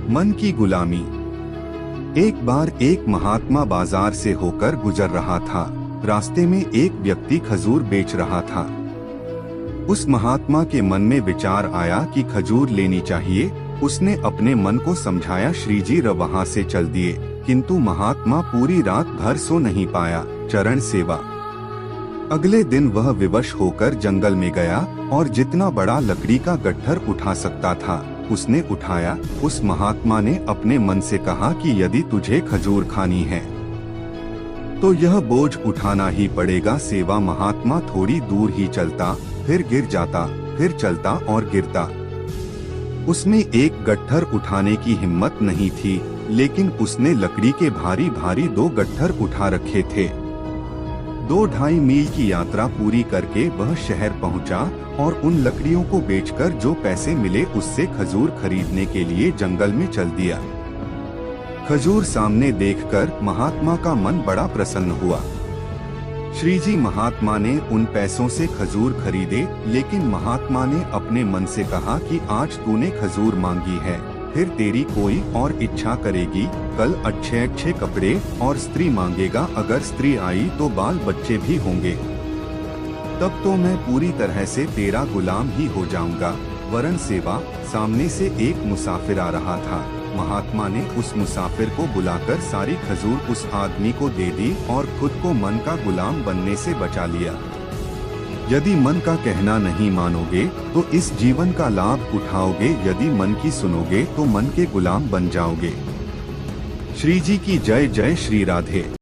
मन की गुलामी। एक बार एक महात्मा बाजार से होकर गुजर रहा था। रास्ते में एक व्यक्ति खजूर बेच रहा था। उस महात्मा के मन में विचार आया कि खजूर लेनी चाहिए। उसने अपने मन को समझाया। श्रीजी वहां से चल दिए, किंतु महात्मा पूरी रात भर सो नहीं पाया। चरण सेवा। अगले दिन वह विवश होकर जंगल में गया और जितना बड़ा लकड़ी का गट्ठर उठा सकता था उसने उठाया। उस महात्मा ने अपने मन से कहा कि यदि तुझे खजूर खानी है तो यह बोझ उठाना ही पड़ेगा। सेवा। महात्मा थोड़ी दूर ही चलता, फिर गिर जाता, फिर चलता और गिरता। उसमें एक गट्ठर उठाने की हिम्मत नहीं थी, लेकिन उसने लकड़ी के भारी भारी 2 गट्ठर उठा रखे थे। 2-2.5 मील की यात्रा पूरी करके वह शहर पहुंचा और उन लकड़ियों को बेचकर जो पैसे मिले उससे खजूर खरीदने के लिए जंगल में चल दिया। खजूर सामने देखकर महात्मा का मन बड़ा प्रसन्न हुआ। श्रीजी महात्मा ने उन पैसों से खजूर खरीदे, लेकिन महात्मा ने अपने मन से कहा कि आज तूने खजूर मांगी है, फिर तेरी कोई और इच्छा करेगी। कल अच्छे अच्छे कपड़े और स्त्री मांगेगा। अगर स्त्री आई तो बाल बच्चे भी होंगे, तब तो मैं पूरी तरह से तेरा गुलाम ही हो जाऊंगा। वरण सेवा। सामने से एक मुसाफिर आ रहा था। महात्मा ने उस मुसाफिर को बुलाकर सारी खजूर उस आदमी को दे दी और खुद को मन का गुलाम बनने से बचा लिया। यदि मन का कहना नहीं मानोगे तो इस जीवन का लाभ उठाओगे, यदि मन की सुनोगे तो मन के गुलाम बन जाओगे। श्री जी की जय। जय श्री राधे।